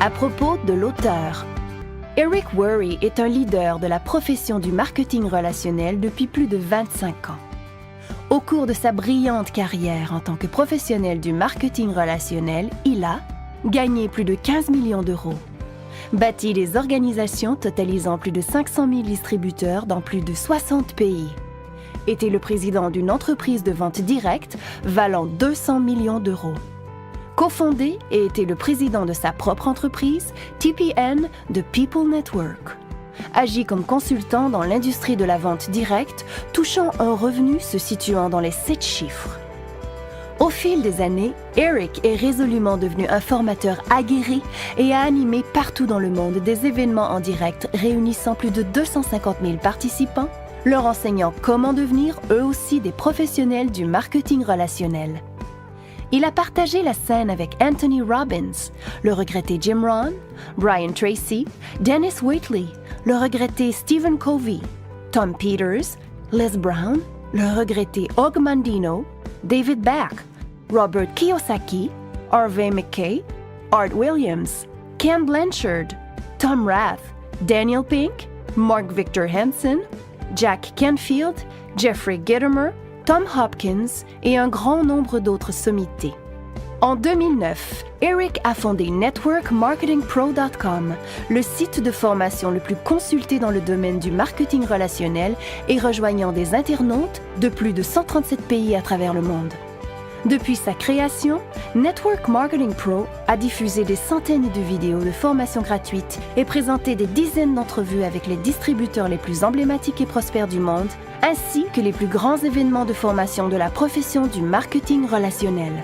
À propos de l'auteur, Eric Worre est un leader de la profession du marketing relationnel depuis plus de 25 ans. Au cours de sa brillante carrière en tant que professionnel du marketing relationnel, il a gagné plus de 15 millions d'euros, bâti des organisations totalisant plus de 500 000 distributeurs dans plus de 60 pays, été le président d'une entreprise de vente directe valant 200 millions d'euros, cofondé et été le président de sa propre entreprise, TPN, de People Network. Agit comme consultant dans l'industrie de la vente directe, touchant un revenu se situant dans les 7 chiffres. Au fil des années, Eric est résolument devenu un formateur aguerri et a animé partout dans le monde des événements en direct réunissant plus de 250 000 participants, leur enseignant comment devenir eux aussi des professionnels du marketing relationnel. Il a partagé la scène avec Anthony Robbins, le regretté Jim Rohn, Brian Tracy, Dennis Waitley, le regretté Stephen Covey, Tom Peters, Les Brown, le regretté Og Mandino, David Bach, Robert Kiyosaki, Harvey Mackay, Art Williams, Ken Blanchard, Tom Rath, Daniel Pink, Mark Victor Hansen, Jack Canfield, Jeffrey Gitomer, Tom Hopkins et un grand nombre d'autres sommités. En 2009, Eric a fondé NetworkMarketingPro.com, le site de formation le plus consulté dans le domaine du marketing relationnel et rejoignant des internautes de plus de 137 pays à travers le monde. Depuis sa création, Network Marketing Pro a diffusé des centaines de vidéos de formation gratuites et présenté des dizaines d'entrevues avec les distributeurs les plus emblématiques et prospères du monde, ainsi que les plus grands événements de formation de la profession du marketing relationnel.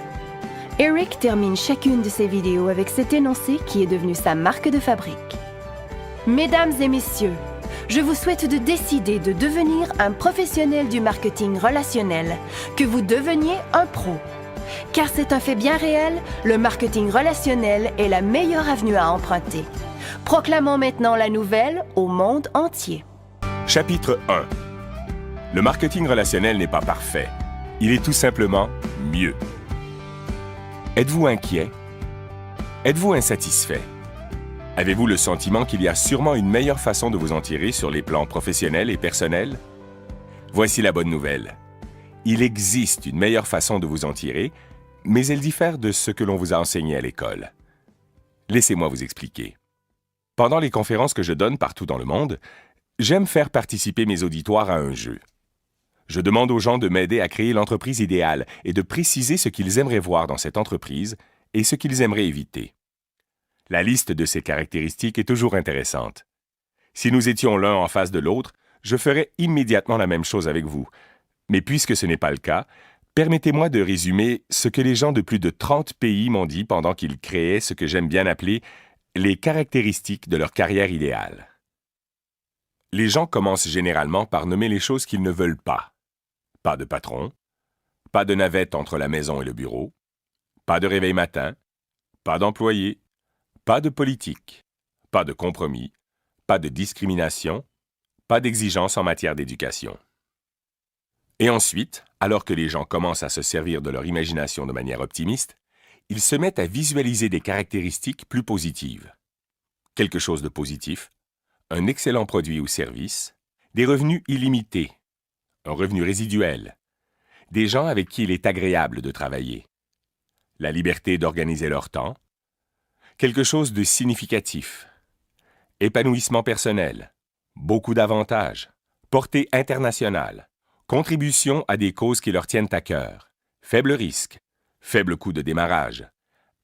Eric termine chacune de ses vidéos avec cet énoncé qui est devenu sa marque de fabrique. Mesdames et messieurs, je vous souhaite de décider de devenir un professionnel du marketing relationnel, que vous deveniez un pro. Car c'est un fait bien réel, le marketing relationnel est la meilleure avenue à emprunter. Proclamons maintenant la nouvelle au monde entier. Chapitre 1. Le marketing relationnel n'est pas parfait. Il est tout simplement mieux. Êtes-vous inquiet? Êtes-vous insatisfait? Avez-vous le sentiment qu'il y a sûrement une meilleure façon de vous en tirer sur les plans professionnels et personnels? Voici la bonne nouvelle. Il existe une meilleure façon de vous en tirer, mais elle diffère de ce que l'on vous a enseigné à l'école. Laissez-moi vous expliquer. Pendant les conférences que je donne partout dans le monde, j'aime faire participer mes auditoires à un jeu. Je demande aux gens de m'aider à créer l'entreprise idéale et de préciser ce qu'ils aimeraient voir dans cette entreprise et ce qu'ils aimeraient éviter. La liste de ces caractéristiques est toujours intéressante. Si nous étions l'un en face de l'autre, je ferais immédiatement la même chose avec vous. Mais puisque ce n'est pas le cas, permettez-moi de résumer ce que les gens de plus de 30 pays m'ont dit pendant qu'ils créaient ce que j'aime bien appeler les caractéristiques de leur carrière idéale. Les gens commencent généralement par nommer les choses qu'ils ne veulent pas. Pas de patron, pas de navette entre la maison et le bureau, pas de réveil matin, pas d'employé, pas de politique, pas de compromis, pas de discrimination, pas d'exigence en matière d'éducation. Et ensuite, alors que les gens commencent à se servir de leur imagination de manière optimiste, ils se mettent à visualiser des caractéristiques plus positives. Quelque chose de positif, un excellent produit ou service, des revenus illimités, un revenu résiduel, des gens avec qui il est agréable de travailler, la liberté d'organiser leur temps, quelque chose de significatif, épanouissement personnel, beaucoup d'avantages, portée internationale, contribution à des causes qui leur tiennent à cœur, faible risque, faible coût de démarrage,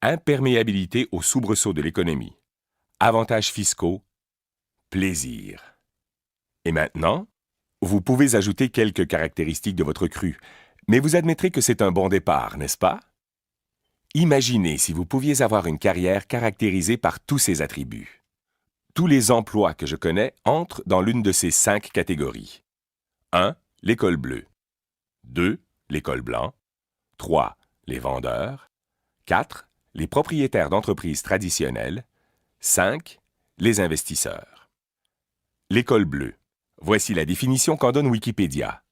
imperméabilité aux soubresauts de l'économie, avantages fiscaux, plaisir. Et maintenant, vous pouvez ajouter quelques caractéristiques de votre cru, mais vous admettrez que c'est un bon départ, n'est-ce pas? Imaginez si vous pouviez avoir une carrière caractérisée par tous ces attributs. Tous les emplois que je connais entrent dans l'une de ces 5 catégories. 1. L'école bleue. 2. L'école blanc. 3. Les vendeurs. 4. Les propriétaires d'entreprises traditionnelles. 5. Les investisseurs. L'école bleue. Voici la définition qu'en donne Wikipédia.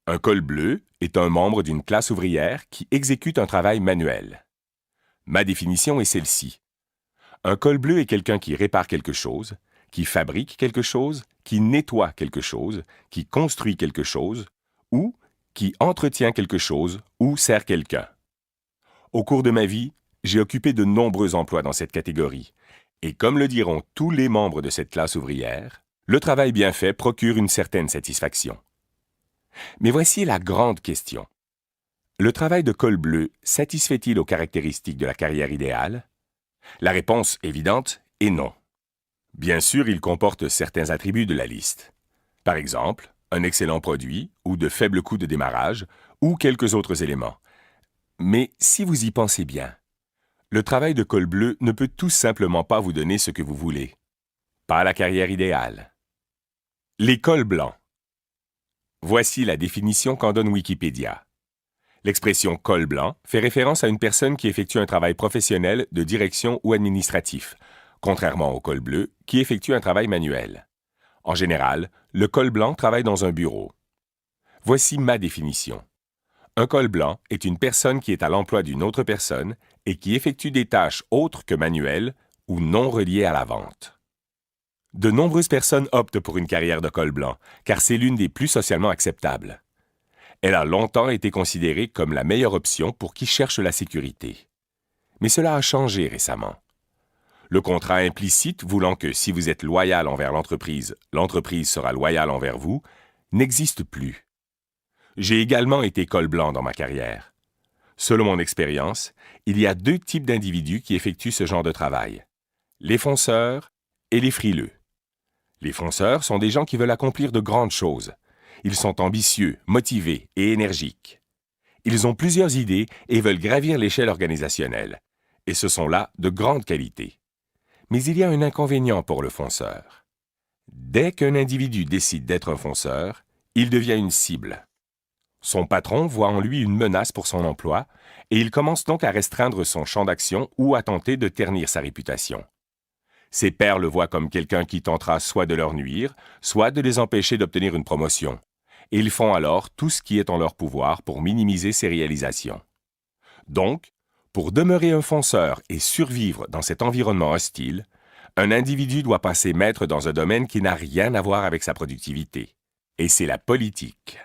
Un col bleu est un membre d'une classe ouvrière qui exécute un travail manuel. Ma définition est celle-ci. Un col bleu est quelqu'un qui répare quelque chose, qui fabrique quelque chose, qui nettoie quelque chose, qui construit quelque chose, ou qui entretient quelque chose ou sert quelqu'un. Au cours de ma vie, j'ai occupé de nombreux emplois dans cette catégorie, et comme le diront tous les membres de cette classe ouvrière, le travail bien fait procure une certaine satisfaction. Mais voici la grande question. Le travail de col bleu satisfait-il aux caractéristiques de la carrière idéale? La réponse évidente est non. Bien sûr, il comporte certains attributs de la liste. Par exemple, un excellent produit ou de faibles coûts de démarrage ou quelques autres éléments. Mais si vous y pensez bien, le travail de col bleu ne peut tout simplement pas vous donner ce que vous voulez. Pas la carrière idéale. Les cols blancs. Voici la définition qu'en donne Wikipédia. L'expression col blanc fait référence à une personne qui effectue un travail professionnel de direction ou administratif, contrairement au col bleu qui effectue un travail manuel. En général, le col blanc travaille dans un bureau. Voici ma définition. Un col blanc est une personne qui est à l'emploi d'une autre personne et qui effectue des tâches autres que manuelles ou non reliées à la vente. De nombreuses personnes optent pour une carrière de col blanc, car c'est l'une des plus socialement acceptables. Elle a longtemps été considérée comme la meilleure option pour qui cherche la sécurité. Mais cela a changé récemment. Le contrat implicite voulant que si vous êtes loyal envers l'entreprise sera loyale envers vous, n'existe plus. J'ai également été col blanc dans ma carrière. Selon mon expérience, il y a deux types d'individus qui effectuent ce genre de travail. Les fonceurs et les frileux. Les fonceurs sont des gens qui veulent accomplir de grandes choses. Ils sont ambitieux, motivés et énergiques. Ils ont plusieurs idées et veulent gravir l'échelle organisationnelle. Et ce sont là de grandes qualités. Mais il y a un inconvénient pour le fonceur. Dès qu'un individu décide d'être un fonceur, il devient une cible. Son patron voit en lui une menace pour son emploi et il commence donc à restreindre son champ d'action ou à tenter de ternir sa réputation. Ses pairs le voient comme quelqu'un qui tentera soit de leur nuire, soit de les empêcher d'obtenir une promotion. Et ils font alors tout ce qui est en leur pouvoir pour minimiser ses réalisations. Donc, pour demeurer un fonceur et survivre dans cet environnement hostile, un individu doit passer maître dans un domaine qui n'a rien à voir avec sa productivité. Et c'est la politique.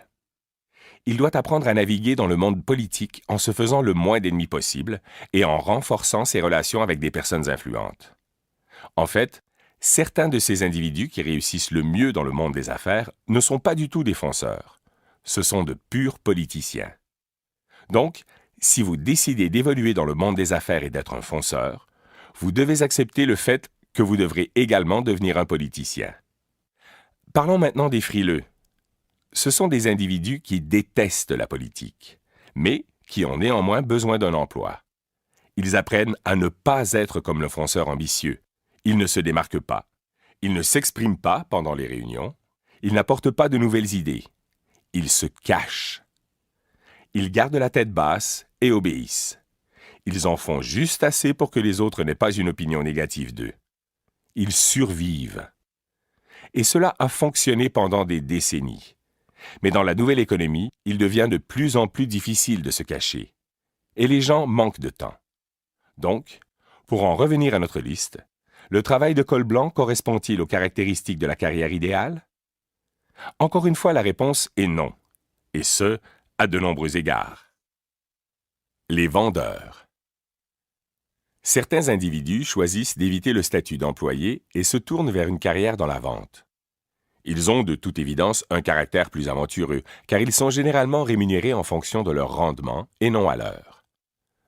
Il doit apprendre à naviguer dans le monde politique en se faisant le moins d'ennemis possible et en renforçant ses relations avec des personnes influentes. En fait, certains de ces individus qui réussissent le mieux dans le monde des affaires ne sont pas du tout des fonceurs. Ce sont de purs politiciens. Donc, si vous décidez d'évoluer dans le monde des affaires et d'être un fonceur, vous devez accepter le fait que vous devrez également devenir un politicien. Parlons maintenant des frileux. Ce sont des individus qui détestent la politique, mais qui ont néanmoins besoin d'un emploi. Ils apprennent à ne pas être comme le fonceur ambitieux. Ils ne se démarquent pas. Ils ne s'expriment pas pendant les réunions. Ils n'apportent pas de nouvelles idées. Ils se cachent. Ils gardent la tête basse et obéissent. Ils en font juste assez pour que les autres n'aient pas une opinion négative d'eux. Ils survivent. Et cela a fonctionné pendant des décennies. Mais dans la nouvelle économie, il devient de plus en plus difficile de se cacher. Et les gens manquent de temps. Donc, pour en revenir à notre liste, le travail de col blanc correspond-il aux caractéristiques de la carrière idéale? Encore une fois, la réponse est non, et ce, à de nombreux égards. Les vendeurs. Certains individus choisissent d'éviter le statut d'employé et se tournent vers une carrière dans la vente. Ils ont de toute évidence un caractère plus aventureux, car ils sont généralement rémunérés en fonction de leur rendement et non à l'heure.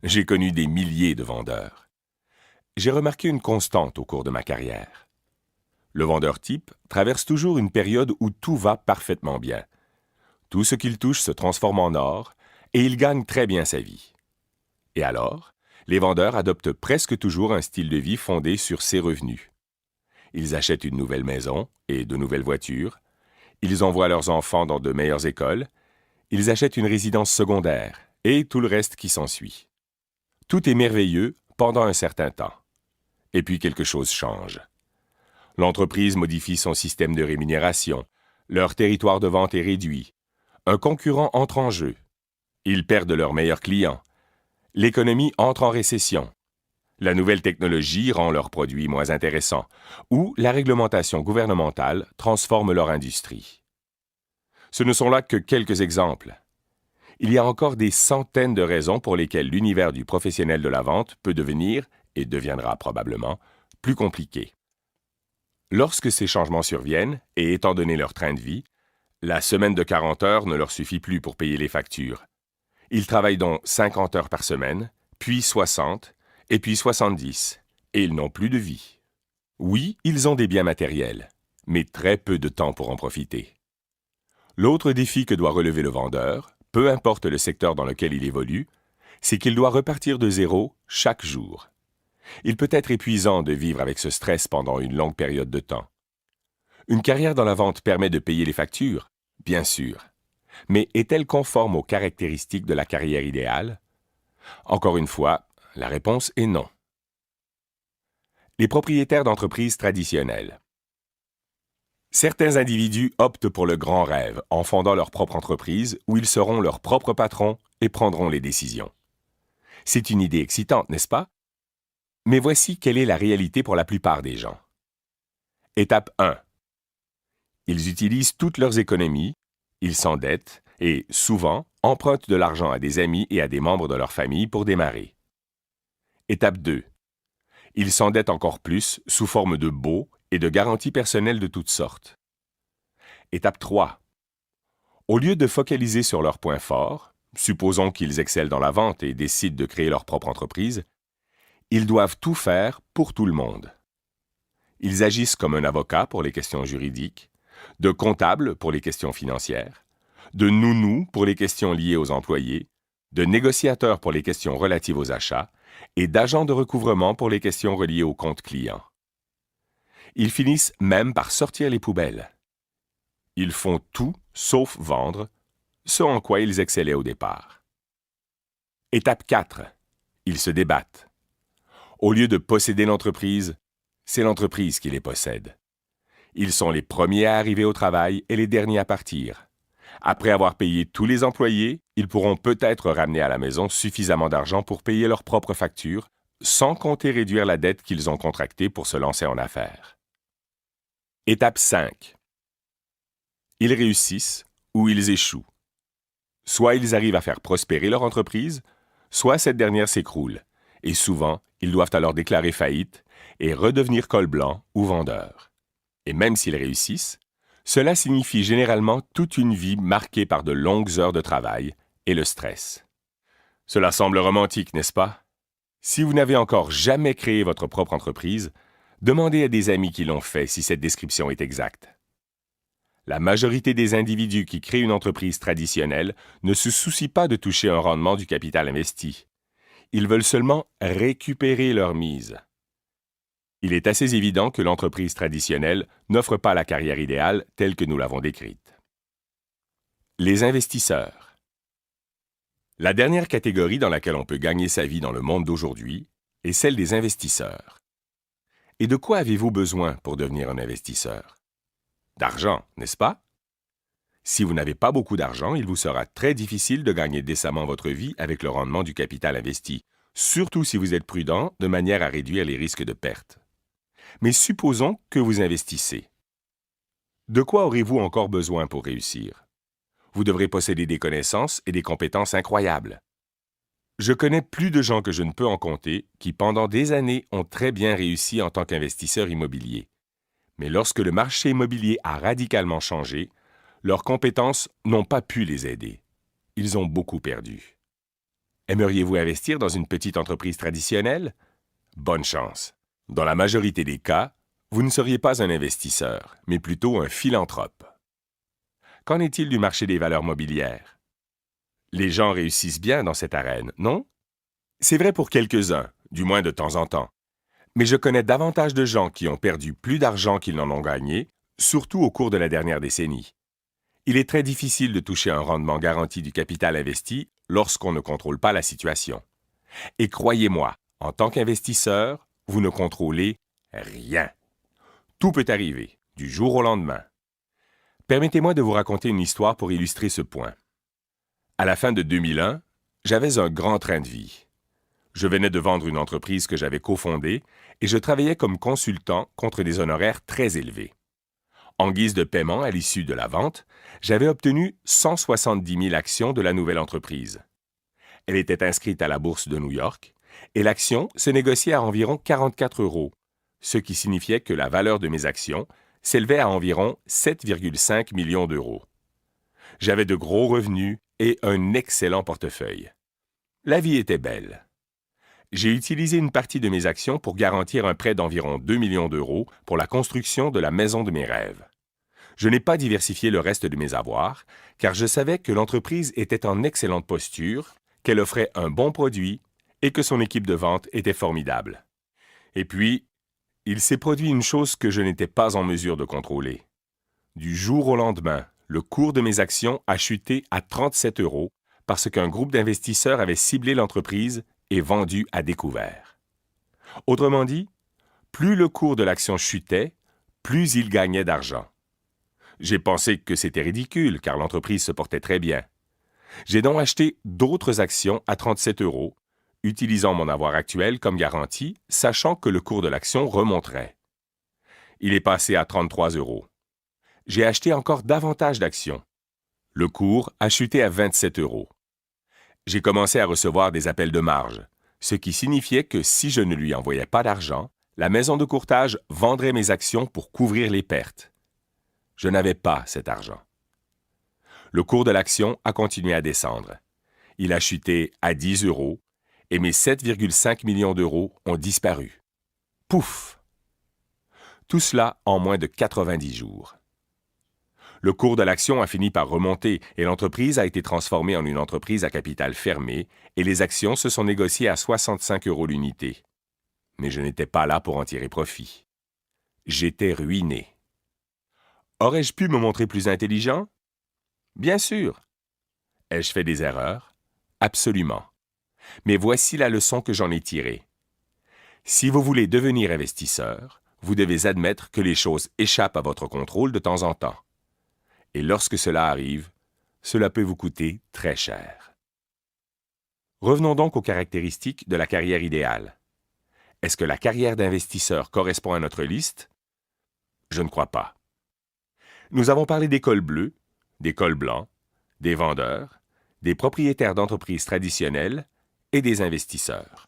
J'ai connu des milliers de vendeurs. J'ai remarqué une constante au cours de ma carrière. Le vendeur type traverse toujours une période où tout va parfaitement bien. Tout ce qu'il touche se transforme en or et il gagne très bien sa vie. Et alors, les vendeurs adoptent presque toujours un style de vie fondé sur ses revenus. Ils achètent une nouvelle maison et de nouvelles voitures. Ils envoient leurs enfants dans de meilleures écoles. Ils achètent une résidence secondaire et tout le reste qui s'ensuit. Tout est merveilleux pendant un certain temps. Et puis quelque chose change. L'entreprise modifie son système de rémunération. Leur territoire de vente est réduit. Un concurrent entre en jeu. Ils perdent leurs meilleurs clients. L'économie entre en récession. La nouvelle technologie rend leurs produits moins intéressants, ou la réglementation gouvernementale transforme leur industrie. Ce ne sont là que quelques exemples. Il y a encore des centaines de raisons pour lesquelles l'univers du professionnel de la vente peut devenir, et deviendra probablement, plus compliqué. Lorsque ces changements surviennent, et étant donné leur train de vie, la semaine de 40 heures ne leur suffit plus pour payer les factures. Ils travaillent donc 50 heures par semaine, puis 60, et puis 70, et ils n'ont plus de vie. Oui, ils ont des biens matériels, mais très peu de temps pour en profiter. L'autre défi que doit relever le vendeur, peu importe le secteur dans lequel il évolue, c'est qu'il doit repartir de zéro chaque jour. Il peut être épuisant de vivre avec ce stress pendant une longue période de temps. Une carrière dans la vente permet de payer les factures, bien sûr. Mais est-elle conforme aux caractéristiques de la carrière idéale? Encore une fois, la réponse est non. Les propriétaires d'entreprises traditionnelles. Certains individus optent pour le grand rêve en fondant leur propre entreprise où ils seront leurs propres patrons et prendront les décisions. C'est une idée excitante, n'est-ce pas? Mais voici quelle est la réalité pour la plupart des gens. Étape 1. Ils utilisent toutes leurs économies, ils s'endettent et, souvent, empruntent de l'argent à des amis et à des membres de leur famille pour démarrer. Étape 2. Ils s'endettent encore plus sous forme de baux et de garanties personnelles de toutes sortes. Étape 3. Au lieu de focaliser sur leurs points forts, supposons qu'ils excellent dans la vente et décident de créer leur propre entreprise, ils doivent tout faire pour tout le monde. Ils agissent comme un avocat pour les questions juridiques, de comptable pour les questions financières, de nounou pour les questions liées aux employés, de négociateur pour les questions relatives aux achats et d'agent de recouvrement pour les questions reliées aux comptes clients. Ils finissent même par sortir les poubelles. Ils font tout sauf vendre, ce en quoi ils excellaient au départ. Étape 4. Ils se débattent. Au lieu de posséder l'entreprise, c'est l'entreprise qui les possède. Ils sont les premiers à arriver au travail et les derniers à partir. Après avoir payé tous les employés, ils pourront peut-être ramener à la maison suffisamment d'argent pour payer leurs propres factures, sans compter réduire la dette qu'ils ont contractée pour se lancer en affaires. Étape 5. Ils réussissent ou ils échouent. Soit ils arrivent à faire prospérer leur entreprise, soit cette dernière s'écroule, et souvent, ils doivent alors déclarer faillite et redevenir col blanc ou vendeur. Et même s'ils réussissent, cela signifie généralement toute une vie marquée par de longues heures de travail et le stress. Cela semble romantique, n'est-ce pas? Si vous n'avez encore jamais créé votre propre entreprise, demandez à des amis qui l'ont fait si cette description est exacte. La majorité des individus qui créent une entreprise traditionnelle ne se soucient pas de toucher un rendement du capital investi. Ils veulent seulement récupérer leur mise. Il est assez évident que l'entreprise traditionnelle n'offre pas la carrière idéale telle que nous l'avons décrite. Les investisseurs. La dernière catégorie dans laquelle on peut gagner sa vie dans le monde d'aujourd'hui est celle des investisseurs. Et de quoi avez-vous besoin pour devenir un investisseur? D'argent, n'est-ce pas? Si vous n'avez pas beaucoup d'argent, il vous sera très difficile de gagner décemment votre vie avec le rendement du capital investi, surtout si vous êtes prudent de manière à réduire les risques de perte. Mais supposons que vous investissez. De quoi aurez-vous encore besoin pour réussir? Vous devrez posséder des connaissances et des compétences incroyables. Je connais plus de gens que je ne peux en compter qui, pendant des années, ont très bien réussi en tant qu'investisseurs immobiliers. Mais lorsque le marché immobilier a radicalement changé, leurs compétences n'ont pas pu les aider. Ils ont beaucoup perdu. Aimeriez-vous investir dans une petite entreprise traditionnelle? Bonne chance. Dans la majorité des cas, vous ne seriez pas un investisseur, mais plutôt un philanthrope. Qu'en est-il du marché des valeurs mobilières? Les gens réussissent bien dans cette arène, non? C'est vrai pour quelques-uns, du moins de temps en temps. Mais je connais davantage de gens qui ont perdu plus d'argent qu'ils n'en ont gagné, surtout au cours de la dernière décennie. Il est très difficile de toucher un rendement garanti du capital investi lorsqu'on ne contrôle pas la situation. Et croyez-moi, en tant qu'investisseur, vous ne contrôlez rien. Tout peut arriver, du jour au lendemain. Permettez-moi de vous raconter une histoire pour illustrer ce point. À la fin de 2001, j'avais un grand train de vie. Je venais de vendre une entreprise que j'avais cofondée et je travaillais comme consultant contre des honoraires très élevés. En guise de paiement à l'issue de la vente, j'avais obtenu 170 000 actions de la nouvelle entreprise. Elle était inscrite à la bourse de New York et l'action se négociait à environ 44 €, ce qui signifiait que la valeur de mes actions s'élevait à environ 7,5 millions d'euros. J'avais de gros revenus et un excellent portefeuille. La vie était belle. J'ai utilisé une partie de mes actions pour garantir un prêt d'environ 2 millions d'euros pour la construction de la maison de mes rêves. Je n'ai pas diversifié le reste de mes avoirs, car je savais que l'entreprise était en excellente posture, qu'elle offrait un bon produit et que son équipe de vente était formidable. Et puis, il s'est produit une chose que je n'étais pas en mesure de contrôler. Du jour au lendemain, le cours de mes actions a chuté à 37 € parce qu'un groupe d'investisseurs avait ciblé l'entreprise et vendu à découvert. Autrement dit, plus le cours de l'action chutait, plus il gagnait d'argent. J'ai pensé que c'était ridicule car l'entreprise se portait très bien. J'ai donc acheté d'autres actions à 37 €, utilisant mon avoir actuel comme garantie, sachant que le cours de l'action remonterait. Il est passé à 33 €. J'ai acheté encore davantage d'actions. Le cours a chuté à 27 €. J'ai commencé à recevoir des appels de marge, ce qui signifiait que si je ne lui envoyais pas d'argent, la maison de courtage vendrait mes actions pour couvrir les pertes. Je n'avais pas cet argent. Le cours de l'action a continué à descendre. Il a chuté à 10 € et mes 7,5 millions d'euros ont disparu. Pouf! Tout cela en moins de 90 jours. Le cours de l'action a fini par remonter et l'entreprise a été transformée en une entreprise à capital fermé et les actions se sont négociées à 65 € l'unité. Mais je n'étais pas là pour en tirer profit. J'étais ruiné. Aurais-je pu me montrer plus intelligent? Bien sûr. Ai-je fait des erreurs? Absolument. Mais voici la leçon que j'en ai tirée. Si vous voulez devenir investisseur, vous devez admettre que les choses échappent à votre contrôle de temps en temps. Et lorsque cela arrive, cela peut vous coûter très cher. Revenons donc aux caractéristiques de la carrière idéale. Est-ce que la carrière d'investisseur correspond à notre liste? Je ne crois pas. Nous avons parlé des cols bleus, des cols blancs, des vendeurs, des propriétaires d'entreprises traditionnelles et des investisseurs.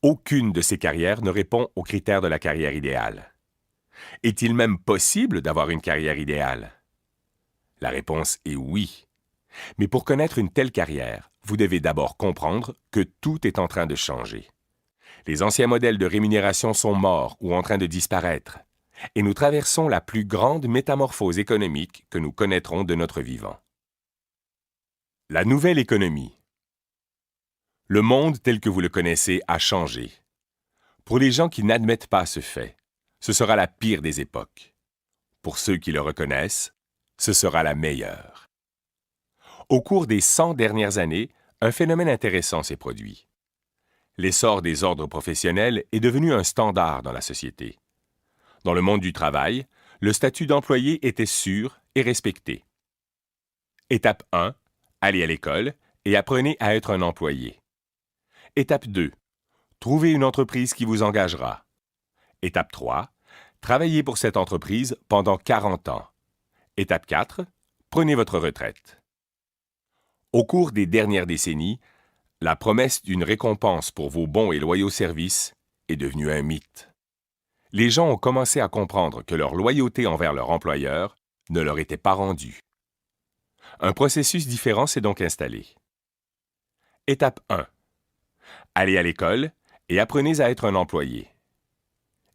Aucune de ces carrières ne répond aux critères de la carrière idéale. Est-il même possible d'avoir une carrière idéale? La réponse est oui. Mais pour connaître une telle carrière, vous devez d'abord comprendre que tout est en train de changer. Les anciens modèles de rémunération sont morts ou en train de disparaître, et nous traversons la plus grande métamorphose économique que nous connaîtrons de notre vivant. La nouvelle économie. Le monde tel que vous le connaissez a changé. Pour les gens qui n'admettent pas ce fait, ce sera la pire des époques. Pour ceux qui le reconnaissent, ce sera la meilleure. Au cours des 100 dernières années, un phénomène intéressant s'est produit. L'essor des ordres professionnels est devenu un standard dans la société. Dans le monde du travail, le statut d'employé était sûr et respecté. Étape 1, allez à l'école et apprenez à être un employé. Étape 2, trouvez une entreprise qui vous engagera. Étape 3, travaillez pour cette entreprise pendant 40 ans. Étape 4, prenez votre retraite. Au cours des dernières décennies, la promesse d'une récompense pour vos bons et loyaux services est devenue un mythe. Les gens ont commencé à comprendre que leur loyauté envers leur employeur ne leur était pas rendue. Un processus différent s'est donc installé. Étape 1. Allez à l'école et apprenez à être un employé.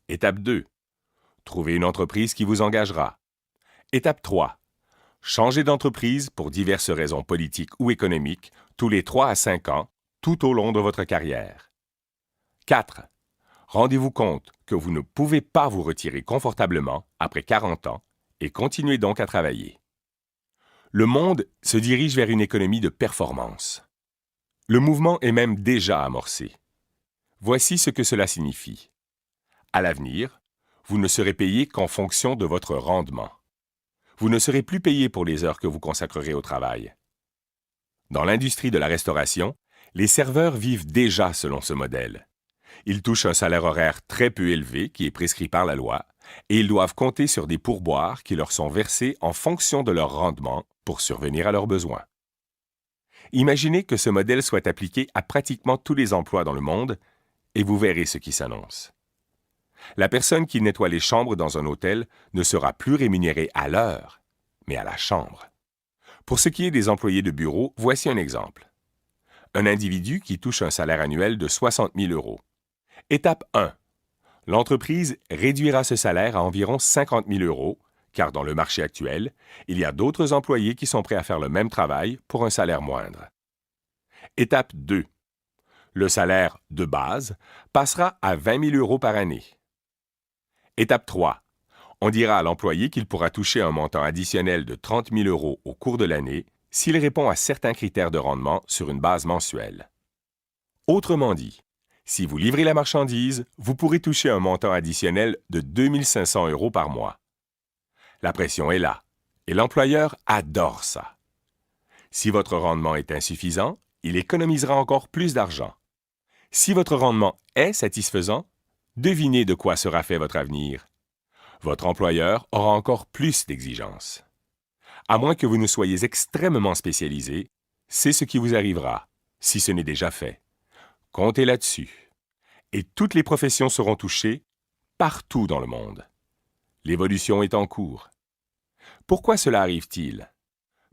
Étape 2. Trouvez une entreprise qui vous engagera. Étape 3. Changez d'entreprise pour diverses raisons politiques ou économiques tous les 3 à 5 ans, tout au long de votre carrière. 4. Rendez-vous compte que vous ne pouvez pas vous retirer confortablement après 40 ans et continuez donc à travailler. Le monde se dirige vers une économie de performance. Le mouvement est même déjà amorcé. Voici ce que cela signifie. À l'avenir, vous ne serez payé qu'en fonction de votre rendement. Vous ne serez plus payé pour les heures que vous consacrerez au travail. Dans l'industrie de la restauration, Les serveurs vivent déjà selon ce modèle. Ils touchent un salaire horaire très peu élevé qui est prescrit par la loi et ils doivent compter sur des pourboires qui leur sont versés en fonction de leur rendement pour survenir à leurs besoins. Imaginez que ce modèle soit appliqué à pratiquement tous les emplois dans le monde et vous verrez ce qui s'annonce. La personne qui nettoie les chambres dans un hôtel ne sera plus rémunérée à l'heure, mais à la chambre. Pour ce qui est des employés de bureau, voici un exemple. Un individu qui touche un salaire annuel de 60 000 euros. Étape 1. L'entreprise réduira ce salaire à environ 50 000 euros, car dans le marché actuel, il y a d'autres employés qui sont prêts à faire le même travail pour un salaire moindre. Étape 2. Le salaire de base passera à 20 000 euros par année. Étape 3. On dira à l'employé qu'il pourra toucher un montant additionnel de 30 000 euros au cours de l'année s'il répond à certains critères de rendement sur une base mensuelle. Autrement dit, si vous livrez la marchandise, vous pourrez toucher un montant additionnel de 2 500 euros par mois. La pression est là, et l'employeur adore ça. Si votre rendement est insuffisant, il économisera encore plus d'argent. Si votre rendement est satisfaisant, devinez de quoi sera fait votre avenir. Votre employeur aura encore plus d'exigences. À moins que vous ne soyez extrêmement spécialisé, c'est ce qui vous arrivera, si ce n'est déjà fait. Comptez là-dessus. Et toutes les professions seront touchées partout dans le monde. L'évolution est en cours. Pourquoi cela arrive-t-il?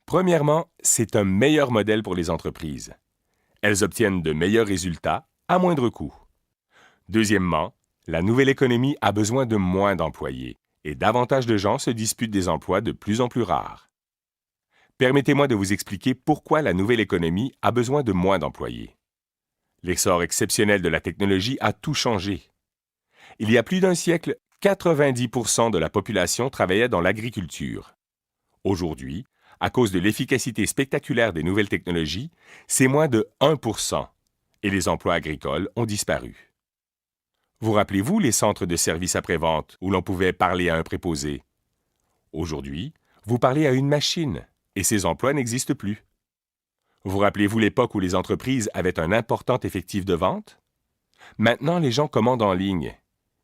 Premièrement, c'est un meilleur modèle pour les entreprises. Elles obtiennent de meilleurs résultats à moindre coût. Deuxièmement, la nouvelle économie a besoin de moins d'employés et davantage de gens se disputent des emplois de plus en plus rares. Permettez-moi de vous expliquer pourquoi la nouvelle économie a besoin de moins d'employés. L'essor exceptionnel de la technologie a tout changé. Il y a plus d'un siècle, 90% de la population travaillait dans l'agriculture. Aujourd'hui, à cause de l'efficacité spectaculaire des nouvelles technologies, c'est moins de 1%, et les emplois agricoles ont disparu. Vous rappelez-vous les centres de services après-vente où l'on pouvait parler à un préposé? Aujourd'hui, vous parlez à une machine, et ces emplois n'existent plus. Vous rappelez-vous l'époque où les entreprises avaient un important effectif de vente? Maintenant, les gens commandent en ligne,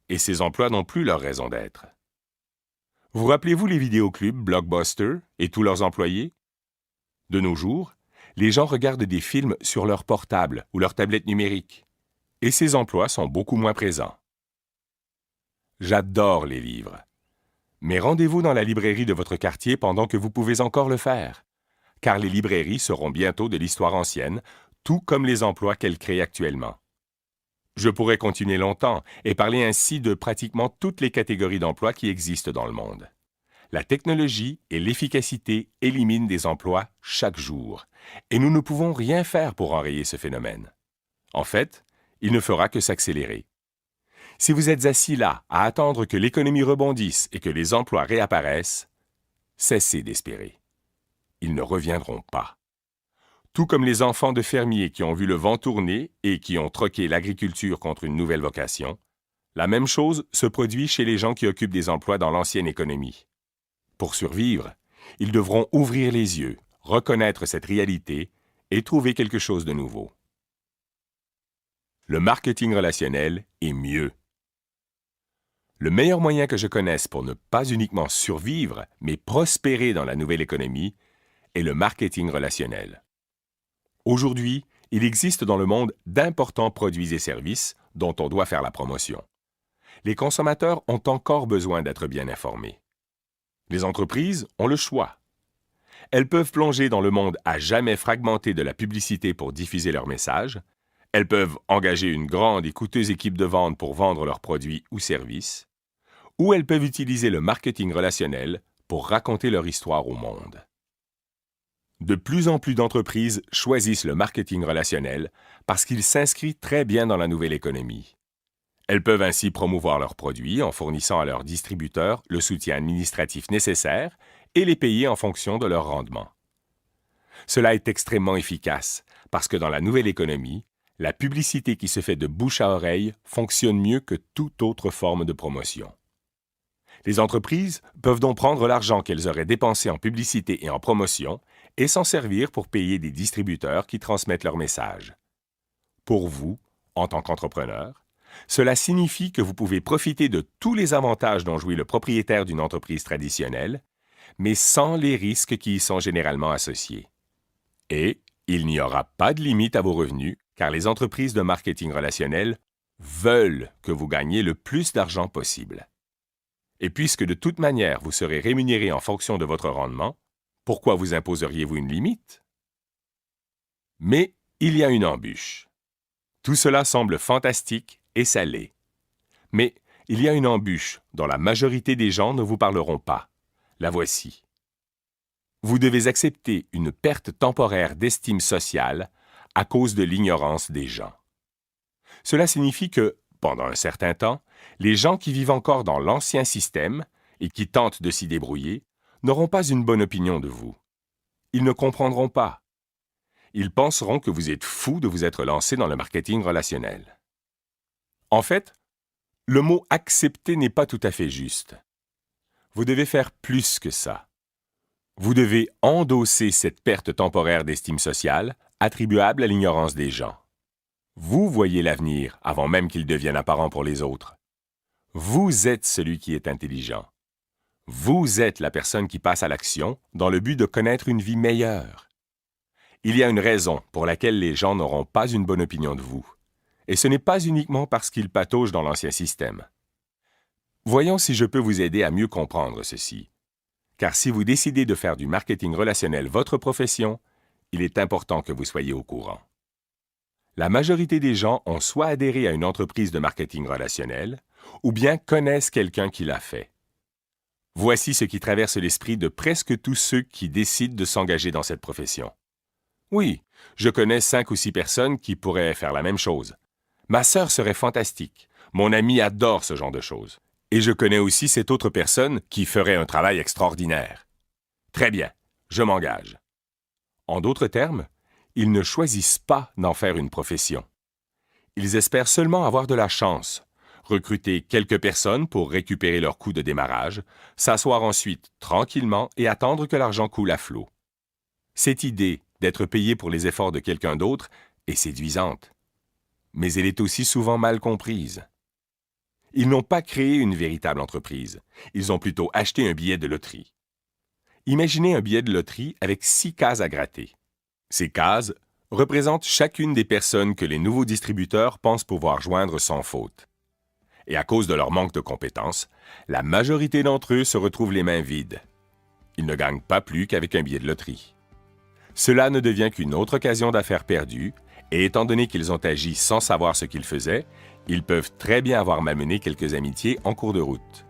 et ces emplois n'ont plus leur raison d'être. Vous rappelez-vous les vidéoclubs Blockbuster et tous leurs employés? De nos jours, les gens regardent des films sur leur portable ou leur tablette numérique, et ces emplois sont beaucoup moins présents. J'adore les livres. Mais rendez-vous dans la librairie de votre quartier pendant que vous pouvez encore le faire, car les librairies seront bientôt de l'histoire ancienne, tout comme les emplois qu'elles créent actuellement. Je pourrais continuer longtemps et parler ainsi de pratiquement toutes les catégories d'emplois qui existent dans le monde. La technologie et l'efficacité éliminent des emplois chaque jour, et nous ne pouvons rien faire pour enrayer ce phénomène. En fait, il ne fera que s'accélérer. Si vous êtes assis là à attendre que l'économie rebondisse et que les emplois réapparaissent, cessez d'espérer. Ils ne reviendront pas. Tout comme les enfants de fermiers qui ont vu le vent tourner et qui ont troqué l'agriculture contre une nouvelle vocation, la même chose se produit chez les gens qui occupent des emplois dans l'ancienne économie. Pour survivre, ils devront ouvrir les yeux, reconnaître cette réalité et trouver quelque chose de nouveau. Le marketing relationnel est mieux. Le meilleur moyen que je connaisse pour ne pas uniquement survivre, mais prospérer dans la nouvelle économie, est le marketing relationnel. Aujourd'hui, il existe dans le monde d'importants produits et services dont on doit faire la promotion. Les consommateurs ont encore besoin d'être bien informés. Les entreprises ont le choix. Elles peuvent plonger dans le monde à jamais fragmenté de la publicité pour diffuser leurs messages. Elles peuvent engager une grande et coûteuse équipe de vente pour vendre leurs produits ou services. Ou elles peuvent utiliser le marketing relationnel pour raconter leur histoire au monde. De plus en plus d'entreprises choisissent le marketing relationnel parce qu'il s'inscrit très bien dans la nouvelle économie. Elles peuvent ainsi promouvoir leurs produits en fournissant à leurs distributeurs le soutien administratif nécessaire et les payer en fonction de leur rendement. Cela est extrêmement efficace parce que dans la nouvelle économie, la publicité qui se fait de bouche à oreille fonctionne mieux que toute autre forme de promotion. Les entreprises peuvent donc prendre l'argent qu'elles auraient dépensé en publicité et en promotion et s'en servir pour payer des distributeurs qui transmettent leurs messages. pour vous, en tant qu'entrepreneur, cela signifie que vous pouvez profiter de tous les avantages dont jouit le propriétaire d'une entreprise traditionnelle, mais sans les risques qui y sont généralement associés. Et il n'y aura pas de limite à vos revenus, car les entreprises de marketing relationnel veulent que vous gagniez le plus d'argent possible. Et puisque de toute manière vous serez rémunéré en fonction de votre rendement, pourquoi vous imposeriez-vous une limite? Mais il y a une embûche. Tout cela semble fantastique et ça l'est. Mais il y a une embûche dont la majorité des gens ne vous parleront pas. La voici. Vous devez accepter une perte temporaire d'estime sociale à cause de l'ignorance des gens. Cela signifie que, pendant un certain temps, les gens qui vivent encore dans l'ancien système et qui tentent de s'y débrouiller n'auront pas une bonne opinion de vous. Ils ne comprendront pas. Ils penseront que vous êtes fou de vous être lancé dans le marketing relationnel. En fait, le mot « accepter » n'est pas tout à fait juste. Vous devez faire plus que ça. Vous devez endosser cette perte temporaire d'estime sociale attribuable à l'ignorance des gens. Vous voyez l'avenir avant même qu'il devienne apparent pour les autres. Vous êtes celui qui est intelligent. Vous êtes la personne qui passe à l'action dans le but de connaître une vie meilleure. Il y a une raison pour laquelle les gens n'auront pas une bonne opinion de vous. Et ce n'est pas uniquement parce qu'ils pataugent dans l'ancien système. Voyons si je peux vous aider à mieux comprendre ceci. Car si vous décidez de faire du marketing relationnel votre profession, il est important que vous soyez au courant. La majorité des gens ont soit adhéré à une entreprise de marketing relationnel, ou bien connaissent quelqu'un qui l'a fait. Voici ce qui traverse l'esprit de presque tous ceux qui décident de s'engager dans cette profession. Oui, je connais 5 ou 6 personnes qui pourraient faire la même chose. Ma sœur serait fantastique. Mon ami adore ce genre de choses. Et je connais aussi cette autre personne qui ferait un travail extraordinaire. Très bien, je m'engage. En d'autres termes, ils ne choisissent pas d'en faire une profession. Ils espèrent seulement avoir de la chance, recruter quelques personnes pour récupérer leur coût de démarrage, s'asseoir ensuite tranquillement et attendre que l'argent coule à flot. Cette idée d'être payé pour les efforts de quelqu'un d'autre est séduisante, mais elle est aussi souvent mal comprise. Ils n'ont pas créé une véritable entreprise, ils ont plutôt acheté un billet de loterie. Imaginez un billet de loterie avec 6 cases à gratter. Ces cases représentent chacune des personnes que les nouveaux distributeurs pensent pouvoir joindre sans faute. Et à cause de leur manque de compétences, la majorité d'entre eux se retrouvent les mains vides. Ils ne gagnent pas plus qu'avec un billet de loterie. Cela ne devient qu'une autre occasion d'affaires perdue, et étant donné qu'ils ont agi sans savoir ce qu'ils faisaient, ils peuvent très bien avoir malmené quelques amitiés en cours de route.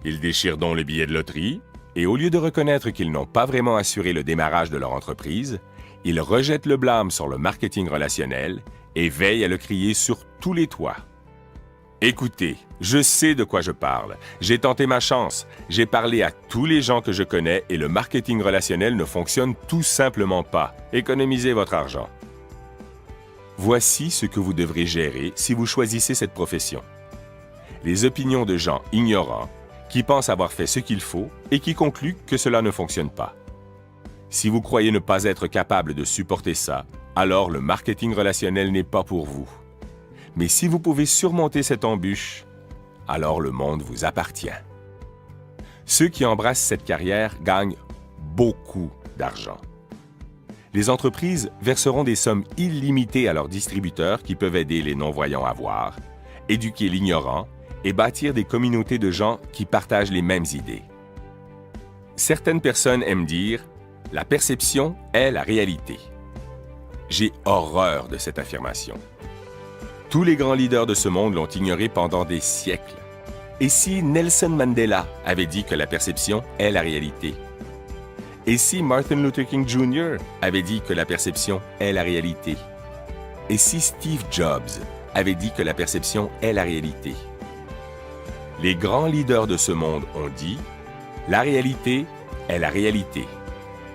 Ils déchirent donc le billet de loterie, et au lieu de reconnaître qu'ils n'ont pas vraiment assuré le démarrage de leur entreprise, ils rejettent le blâme sur le marketing relationnel et veillent à le crier sur tous les toits. Écoutez, je sais de quoi je parle. J'ai tenté ma chance. J'ai parlé à tous les gens que je connais et le marketing relationnel ne fonctionne tout simplement pas. Économisez votre argent. Voici ce que vous devrez gérer si vous choisissez cette profession. Les opinions de gens ignorants qui pensent avoir fait ce qu'il faut et qui concluent que cela ne fonctionne pas. Si vous croyez ne pas être capable de supporter ça, alors le marketing relationnel n'est pas pour vous. Mais si vous pouvez surmonter cette embûche, alors le monde vous appartient. Ceux qui embrassent cette carrière gagnent beaucoup d'argent. Les entreprises verseront des sommes illimitées à leurs distributeurs qui peuvent aider les non-voyants à voir, éduquer l'ignorant et bâtir des communautés de gens qui partagent les mêmes idées. Certaines personnes aiment dire « la perception est la réalité ». J'ai horreur de cette affirmation. Tous les grands leaders de ce monde l'ont ignoré pendant des siècles. Et si Nelson Mandela avait dit que la perception est la réalité? Et si Martin Luther King Jr. avait dit que la perception est la réalité? Et si Steve Jobs avait dit que la perception est la réalité? Les grands leaders de ce monde ont dit « La réalité est la réalité.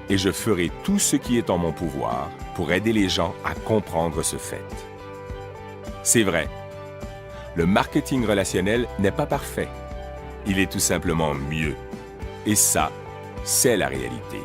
Et je ferai tout ce qui est en mon pouvoir pour aider les gens à comprendre ce fait. » C'est vrai. Le marketing relationnel n'est pas parfait. Il est tout simplement mieux. Et ça, c'est la réalité.